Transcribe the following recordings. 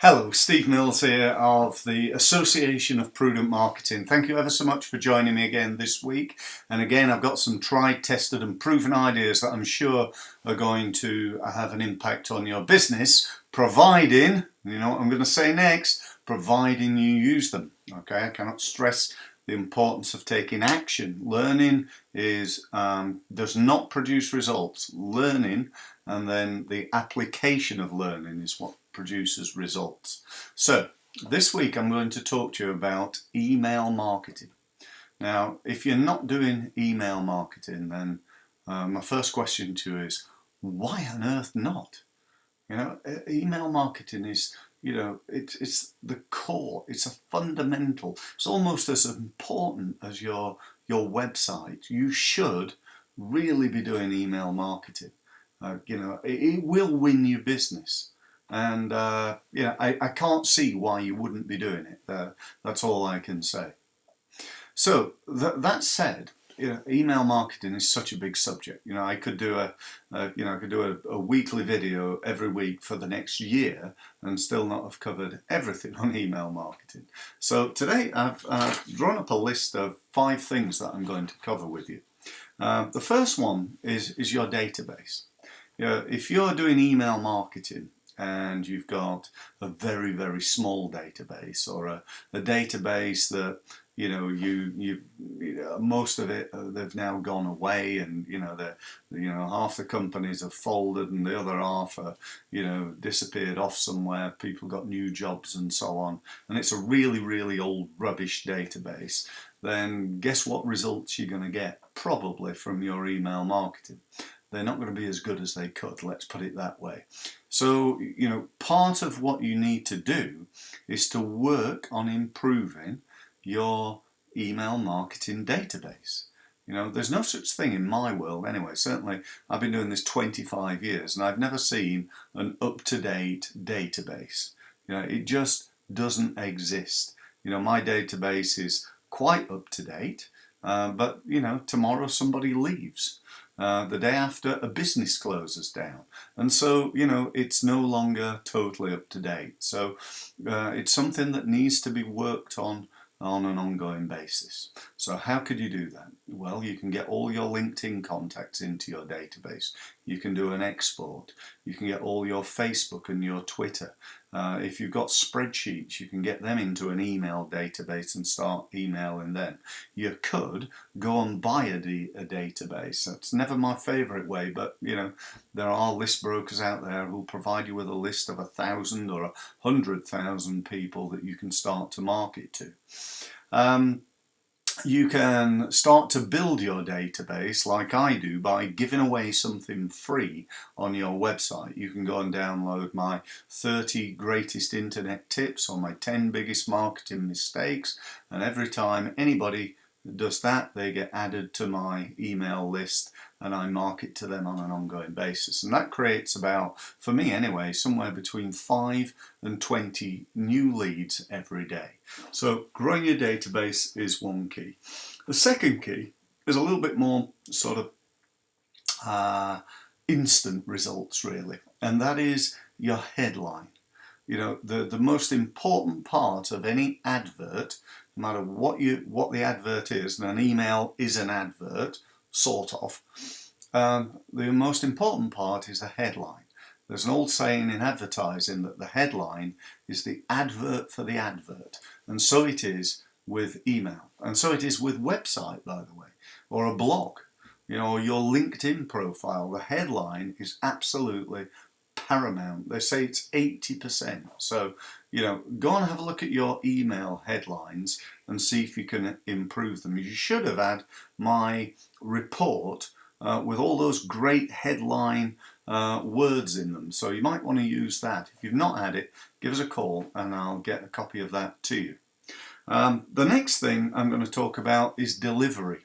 Hello, Steve Mills here of the Association of Prudent Marketing. Thank you ever so much for joining me again this week. And again, I've got some tried, tested and proven ideas that I'm sure are going to have an impact on your business, providing, you know what I'm going to say next, providing you use them. Okay, I cannot stress the importance of taking action. Learning does not produce results. Learning and then the application of learning is what produces results. So this week I'm going to talk to you about email marketing. Now, if you're not doing email marketing, then my first question to you is, why on earth not? You know, email marketing is, it's the core, it's a fundamental, it's almost as important as your website. You should really be doing email marketing. It will win you business. And I can't see why you wouldn't be doing it. That's all I can say. So that said, email marketing is such a big subject. I could do a weekly video every week for the next year and still not have covered everything on email marketing. So today I've drawn up a list of 5 things that I'm going to cover with you. The first one is your database. If you're doing email marketing and you've got a very, very small database, or a database that most of it they've now gone away, and half the companies have folded and the other half are disappeared off somewhere, people got new jobs and so on, and it's a really, really old rubbish database, then guess what results you're going to get probably from your email marketing? They're not going to be as good as they could, let's put it that way. So, part of what you need to do is to work on improving your email marketing database. There's no such thing in my world anyway. Certainly, I've been doing this 25 years and I've never seen an up-to-date database. It just doesn't exist. My database is quite up-to-date, but tomorrow somebody leaves. The day after, a business closes down, and so it's no longer totally up to date. So it's something that needs to be worked on an ongoing basis. So how could you do that? Well, you can get all your LinkedIn contacts into your database. You can do an export. You can get all your Facebook and your Twitter. If you've got spreadsheets, you can get them into an email database and start emailing them. You could go and buy a database. That's never my favourite way, but there are list brokers out there who'll provide you with a list of 1,000 or 100,000 people that you can start to market to. You can start to build your database like I do by giving away something free on your website. You can go and download my 30 greatest internet tips or my 10 biggest marketing mistakes, and every time anybody does that, they get added to my email list and I market to them on an ongoing basis. And that creates about, for me anyway, somewhere between 5 and 20 new leads every day. So growing your database is one key. The second key is a little bit more sort of instant results really, and that is your headline. The most important part of any advert, no matter what the advert is, and an email is an advert, sort of, the most important part is the headline. There's an old saying in advertising that the headline is the advert for the advert, and so it is with email, and so it is with website, by the way, or a blog, or your LinkedIn profile. The headline is absolutely paramount. They say it's 80%. So, go and have a look at your email headlines and see if you can improve them. You should have had my report with all those great headline words in them. So you might want to use that. If you've not had it, give us a call and I'll get a copy of that to you. The next thing I'm going to talk about is delivery.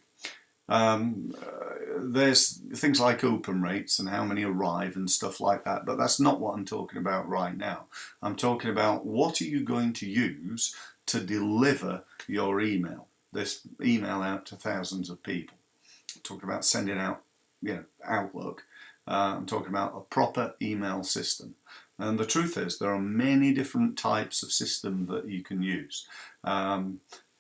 There's things like open rates and how many arrive and stuff like that, but that's not what I'm talking about right now. I'm talking about what are you going to use to deliver your email, this email out to thousands of people. I'm talking about sending out Outlook. I'm talking about a proper email system. And the truth is, there are many different types of system that you can use.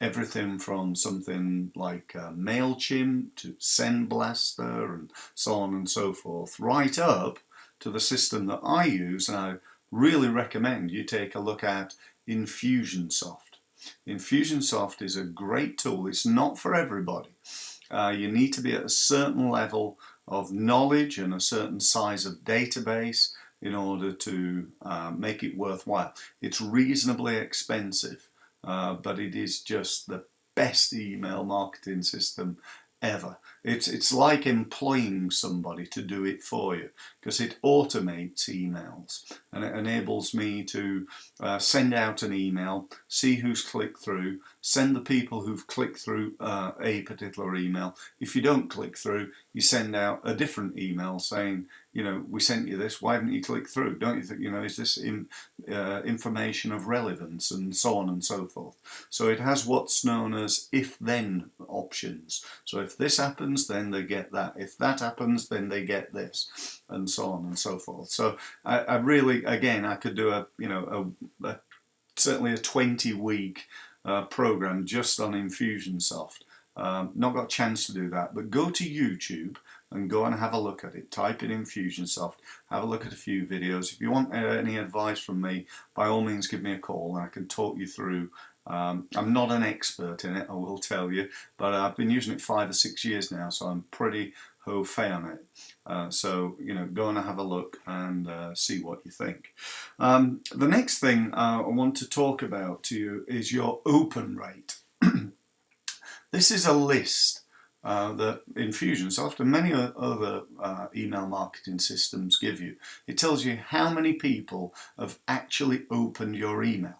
Everything from something like MailChimp to SendBlaster and so on and so forth, right up to the system that I use, and I really recommend you take a look at Infusionsoft. Infusionsoft is a great tool. It's not for everybody. You need to be at a certain level of knowledge and a certain size of database in order to make it worthwhile. It's reasonably expensive, but it is just the best email marketing system ever. It's like employing somebody to do it for you, because it automates emails and it enables me to send out an email, see who's clicked through, send the people who've clicked through a particular email. If you don't click through, you send out a different email saying, you know, we sent you this, why haven't you clicked through? Don't you think, you know, is this information of relevance, and so on and so forth. So it has what's known as if-then options. So if this happens, then they get that. If that happens, then they get this, and so on and so forth. So I really, again, I could do certainly a 20-week program just on Infusionsoft. Not got a chance to do that, but go to YouTube and go and have a look at it. Type in Infusionsoft, have a look at a few videos. If you want any advice from me, by all means give me a call and I can talk you through. I'm not an expert in it, I will tell you, but I've been using it 5 or 6 years now, so I'm pretty au fait on it. So, you know, go and have a look and see what you think. The next thing I want to talk about to you is your open rate. This is a list that Infusionsoft and many other email marketing systems give you. It tells you how many people have actually opened your email.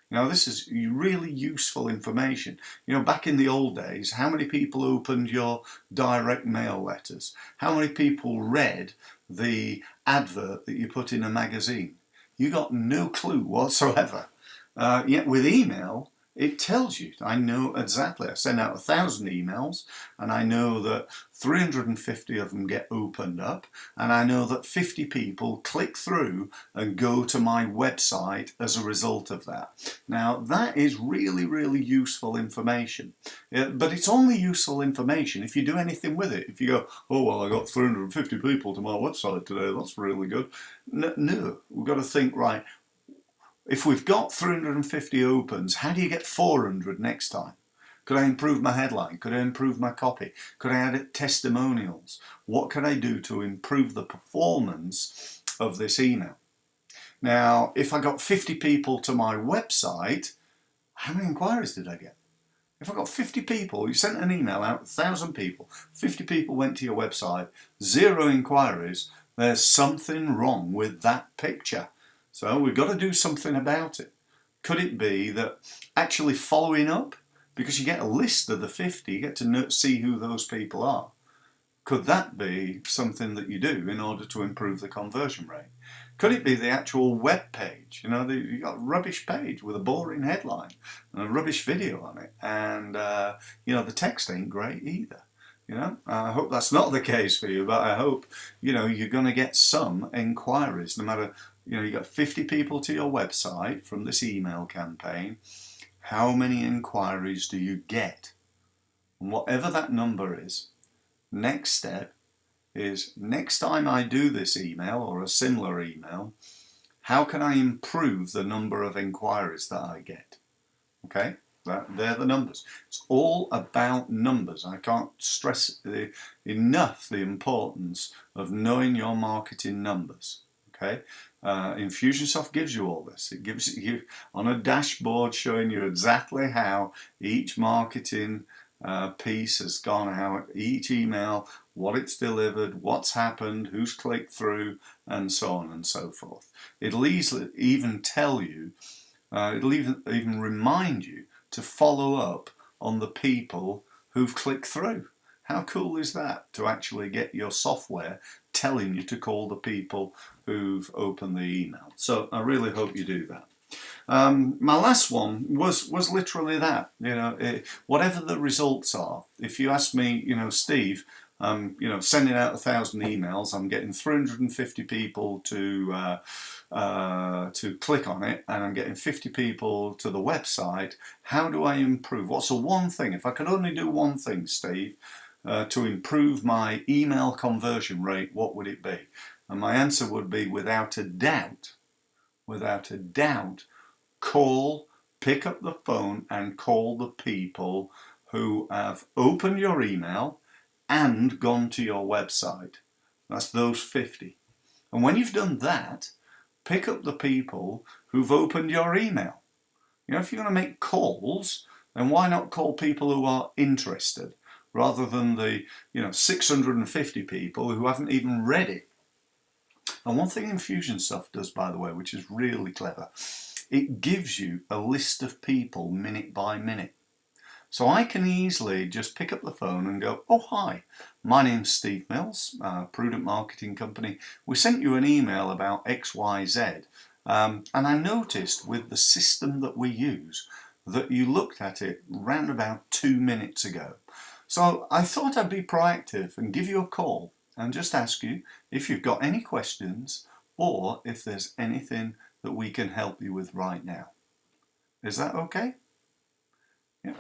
Now, this is really useful information. You know, back in the old days, how many people opened your direct mail letters? How many people read the advert that you put in a magazine? You got no clue whatsoever. Yet with email, it tells you. I know exactly. I send out 1,000 emails and I know that 350 of them get opened up, and I know that 50 people click through and go to my website as a result of that. Now, that is really, really useful information. But it's only useful information if you do anything with it. If you go, oh, well, I got 350 people to my website today, that's really good. No, we've got to think, right, if we've got 350 opens, how do you get 400 next time? Could I improve my headline? Could I improve my copy? Could I add testimonials? What can I do to improve the performance of this email? Now, if I got 50 people to my website, how many inquiries did I get? If I got 50 people, you sent an email out, 1,000 people, 50 people went to your website, 0 inquiries, there's something wrong with that picture. So we've got to do something about it. Could it be that actually following up, because you get a list of the 50, you get to see who those people are. Could that be something that you do in order to improve the conversion rate? Could it be the actual web page? You know, you got a rubbish page with a boring headline and a rubbish video on it, and you know, the text ain't great either. You know, I hope that's not the case for you, but I hope, you know, you're going to get some inquiries, no matter, you know, you got 50 people to your website from this email campaign. How many inquiries do you get? And whatever that number is, next step is, next time I do this email or a similar email, how can I improve the number of inquiries that I get? Okay, they're the numbers. It's all about numbers. I can't stress enough the importance of knowing your marketing numbers. Okay, Infusionsoft gives you all this. It gives you on a dashboard showing you exactly how each marketing piece has gone out, each email, what it's delivered, what's happened, who's clicked through, and so on and so forth. It'll even tell you, it'll even remind you to follow up on the people who've clicked through. How cool is that, to actually get your software telling you to call the people who've opened the email? So I really hope you do that. My last one was literally that. You know, whatever the results are. If you ask me, you know, Steve, you know, sending out 1,000 emails, I'm getting 350 people to to click on it, and I'm getting 50 people to the website. How do I improve? What's the one thing? If I could only do one thing, Steve, to improve my email conversion rate, what would it be? And my answer would be, without a doubt, pick up the phone and call the people who have opened your email and gone to your website. That's those 50. And when you've done that, pick up the people who've opened your email. If you're going to make calls, then why not call people who are interested rather than the 650 people who haven't even read it. And one thing Infusionsoft does, by the way, which is really clever, it gives you a list of people minute by minute. So I can easily just pick up the phone and go, oh, hi, my name's Steve Mills, Prudent Marketing Company. We sent you an email about XYZ. And I noticed with the system that we use that you looked at it round about 2 minutes ago. So I thought I'd be proactive and give you a call and just ask you if you've got any questions or if there's anything that we can help you with right now. Is that okay? Yeah.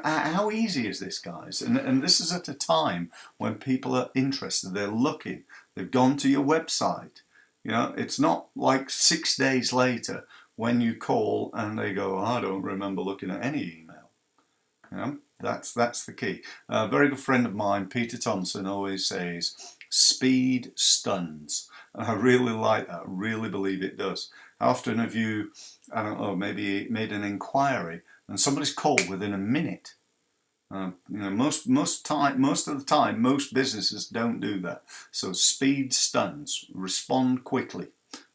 How easy is this, guys? And this is at a time when people are interested, they're looking, they've gone to your website. It's not like 6 days later when you call and they go, I don't remember looking at any email. That's the key. A very good friend of mine, Peter Thompson, always says, speed stuns. And I really like that. I really believe it does. How often have you, I don't know, maybe made an inquiry and somebody's called within a minute? Most of the time, most businesses don't do that. So speed stuns. Respond quickly.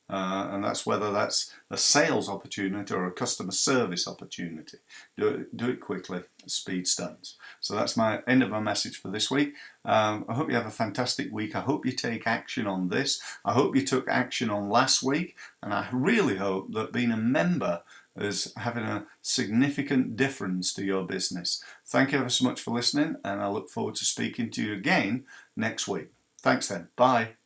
And that's whether that's a sales opportunity or a customer service opportunity. Do it quickly. Speed stuns. So that's my end of my message for this week. I hope you have a fantastic week. I hope you take action on this. I hope you took action on last week. And I really hope that being a member is having a significant difference to your business. Thank you ever so much for listening, and I look forward to speaking to you again next week. Thanks then. Bye.